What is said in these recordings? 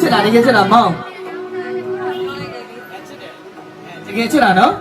ချက်တာမောင်တကယ်ချစ်တာနော်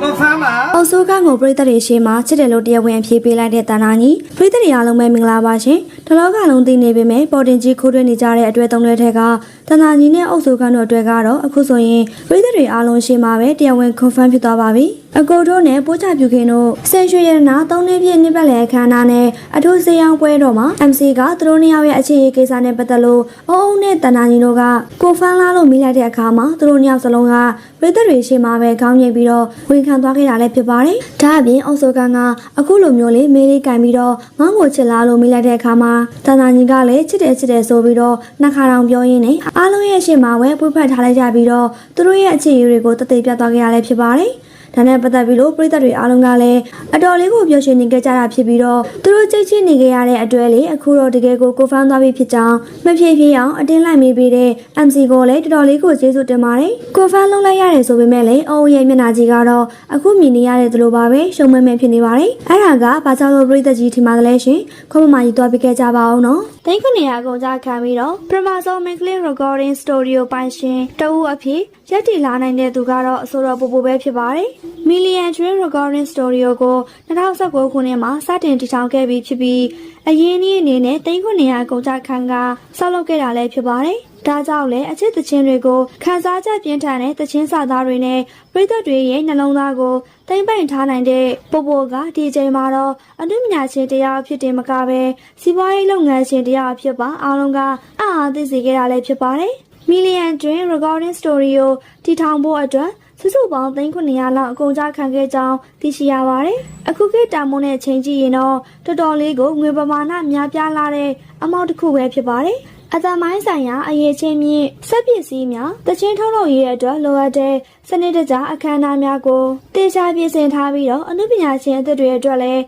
ကိုဖမ်းပါအော်ဆိုကကိုပြည်သက်တွေရှေ့မှာချစ်တယ်လို့တရားဝင်အဖြေပေးလိုက်တဲ့တန်နာကြီးပြည်သက်တွေအားလုံးပဲမင်္ဂလာပါရှင်တလောကလုံးသိနေပေမဲ့ပေါ်တင်ကြီးခိုးတွင်းနေကြတဲ့အတွေ့အကြုံတွေထက်ကတန်နာကြီးနဲ့အော်ဆိုကတို့အတွက်ကတော့အခုဆိုရင်ပြည်သက်တွေအားလုံးရှေ့မှာပဲတရားဝင် confirm ဖြစ်သွားပါပြီအကိုတို့နဲ့ပိုးချပြူခင်တို့ဆန်ရွှေရတနာ3နှစ်ပြည့်နှစ်ပတ်လည်အခမ်းအနားနဲ့အထူးစေအောင်ပွဲတော်မှာ MC ကသူတို့နှစ်ယောက်ရဲ့အခြေအနေကိစ္စနဲ့ပတ်သက်လို့အုံနဲ့တန်နာကြီးတို့ကကိုဖန်းလာလို့မိလိုက်တဲ့အခါမှာသူတို့နှစ်ယောက်စလုံးကပြည်သက်တွေရှေ့မှာပဲခေါင်းငိတ်ပြီးတော့ဝန်ခံသွားခဲ့တာလည်းဖြစ်ပါတယ်။ဒါအပြင်အော်ဆိုကန်ကအခုလိုမျိုးလေးမေးလေးကင်ပြီးတော့ငေါ့ကိုချစ်လားလို့မိလိုက်တဲ့အခါမှာတန်တာကြီးကလည်းချစ်တယ်ဆိုပြီးတော့နှစ်ခါတောင်ပြောရင်းနဲ့အားလုံးရဲ့ရှေ့မှာပဲပွေ့ဖက်ထားလိုက်ကြပြီးတော့သူတို့ရဲ့အခြေအနေတွေကိုတသေးပြသွားခဲ့ရလည်းဖြစ်ပါတယ်။ဒါနဲ့ပတ်သက်ပြီးလို့ပြည်သက်တွေအားလုံးကလည်းအတော်လေးကိုပျော်ရွှင်နေကြတာဖြစ်ပြီးတော့သူတို့ကြိတ်ချစ်နေကြရတဲ့အတွက်လေအခုတော့တကယ်ကိုဖမ်းသွားပြီဖြစ်ကြောင်းမဖြည်းဖြည်းအောင်အတင်းလိုက်မိပေးတဲ့ MC ကိုလည်းတော်တော်လေးကိုကျေးဇူးတင်ပါတယ်ကိုဖမ်းလုံးလိုက်ရတယ်ဆိုပေမဲ့လည်းအိုးရဲ့မျက်နှာကြီးကတော့အခုမြင်နေရတဲ့သူလိုပါပဲရှုံမဲမဲဖြစ်နေပါတယ်အဲ့ဒါကဘာကြောင့်လို့ပြည်သက်ကြီးထင်ပါတယ်လဲရှင်ခေါမမကြီးသွားပြီးခဲ့ကြပါအောင်နော်တိတ်ခွနေရအကုန်ကြခံပြီးတော့ပရမဇော်မင်္ဂလိ recording studio ပိုင်ရှင်တဦးအဖြစ်ရက်တီလာနိုင်တဲ့သူကတော့အစိုးရပူပဲဖြစ်ပါတယ်Million Dream Recording Studio ကို2019ခုနှစ်မှာစတင်တည်ထောင်ခဲ့ပြီးဖြစ်ပြီးအရင်းအနှီးအနေနဲ့3,900ကုန်ကြခန်းကဆောက်လုပ်ခဲ့တာလည်းဖြစ်ပါတယ်။ဒါကြောင့်လည်းအချစ်သချင်းတွေကိုခန်းစားချက်ပြင်းထန်တဲ့သချင်းစာသားတွေနဲ့ပြည်သက်တွေရဲ့နှလုံးသားကိုတိမ့်ပိုင်ထားနိုင်တဲ့ပိုကဒီချိန်မှာတော့အနုပညာရှင်တရားဖြစ်တယ်မကပဲစီးပွားရေးလုပ်ငန်းရှင်တရားဖြစ်ပါအားလုံးကအားသိစေခဲ့တာလည်းဖြစ်ပါတယ်။ Million Dream Recording Studio တည်ထောင်ဖို့အတွက်စုစုပေါင်း3,900လောက်အကုန်ကြခံခဲ့ကြောင်းသိရှိရပါတယ်။အခုခေတ်တာမုန်းတဲ့ချိန်ကြည့်ရင်တော့တော်တော်လေးကိုငွေပမာဏများပြားလာတဲ့အမောက်တစ်ခုပဲဖြစ်ပါတယ်။အသမိုင်းဆိုင်ရာအရေးချင်းမြင့်စက်ပစ္စည်းများတချင်းထုတ်လုပ်ရေးအတွက်လိုအပ်တဲ့စနစ်တကျအခမ်းအနားများကိုတေချာပြင်ဆင်ထားပြီးတော့အနုပညာရှင်အသစ်တွေအတွက်လည်း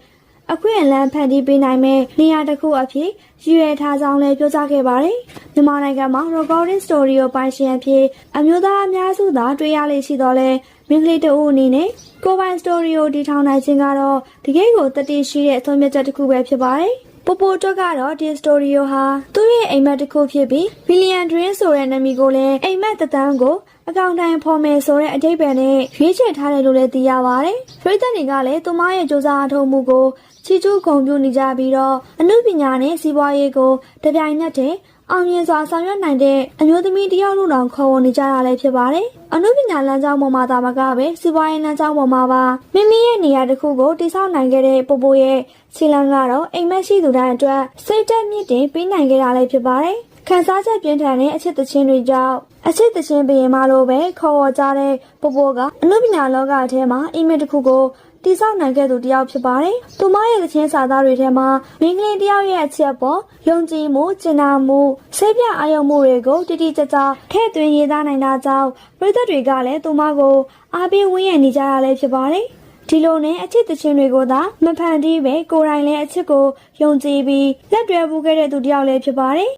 အခွင့်အလမ်းဖန်တီးပေးနိုင်မဲ့နေရာတစ်ခုအဖြစ်ရည်ရွယ်ထားကြောင်းလည်းပြောကြားခဲ့ပါတယ်။မြန်မာနိုင်ငံမှာ recording studio ပိုင်ရှင်အဖြစ်အမျိုးသားအများစုသာတွေ့ရလေရှိတော့လဲမင်္ဂလိတအုပ်အနေနဲ့ကိုပိုင် studio တည်ထောင်နိုင်ခြင်းကတော့တကယ်ကိုတတိရှိတဲ့အဆုံးဖြတ်ချက်တစ်ခုပဲဖြစ်ပါတယ်။ပိုတော့ကတော့ဒီ studio ဟာသူ့ရဲ့အိမ်မက်တစ်ခုဖြစ်ပြီး Billion Dream ဆိုတဲ့နာမည်ကိုလည်းအိမ်မက်တန်းကိုအကောင့်တိုင်းဖော်မယ်ဆိုတဲ့အဓိပ္ပာယ်နဲ့ရွေးချယ်ထားတယ်လို့လည်းသိရပါတယ်။ပြည်သက်တွေကလည်းသူမရဲ့စူးစမ်းအထောက်မှုကိုချီကျူးဂုဏ်ပြုနေကြပြီးတော့အမှုပညာနဲ့စီးပွားရေးကိုတပြိုင်နက်တည်းအောင်မြင်စွာဆောင်ရွက်နိုင်တဲ့အမျိုးသမီးတယောက်လို့တောင်ခေါ်ဝေါ်နေကြတာလည်းဖြစ်ပါတယ်။အမှုပညာလမ်းကြောင်းပေါ်မှာသာမကပဲစီးပွားရေးလမ်းကြောင်းပေါ်မှာပါမိမိရဲ့နေရာတစ်ခုကိုတည်ဆောက်နိုင်ခဲ့တဲ့ပိုရဲ့ခြေလှမ်းကတော့အိမ်မက်ရှိသူတိုင်းအတွက်စိတ်တက်မြင့်တင်ပေးနိုင်ခဲ့တာလည်းဖြစ်ပါတယ်။ခန်းစားချက်ပြင်းထန်တဲ့အချစ်သချင်းတွေကြောင့်အချစ်သချင်းဘရင်မလို့ပဲခေါ်ဝေါ်ကြတဲ့ပိုကအမှုပညာလောကအထဲမှာအိမ်မက်တစ်ခုကိုတည်ဆောက်နိုင်ခဲ့သူတယောက်ဖြစ်ပါတယ်။သူမရဲ့သချင်းစာသားတွေထဲမှာမင်းကလေးတယောက်ရဲ့အချက်ပေါ်ယုံကြည်မှုကျင်နာမှုစိတ်ပြအာရုံမှုတွေကိုတိတိကျကျထည့်သွင်းရေးသားနိုင်တာကြောင့်ပြည်သက်တွေကလည်းသူမကိုအားပေးဝန်းရံနေကြတာလည်းဖြစ်ပါတယ်။ဒီလိုနဲ့အချစ်သချင်းတွေကိုသာမဖန်တီးပဲကိုယ်တိုင်လည်းအချစ်ကိုယုံကြည်ပြီးလက်တွဲပူးခဲ့တဲ့သူတယောက်လည်းဖြစ်ပါတယ်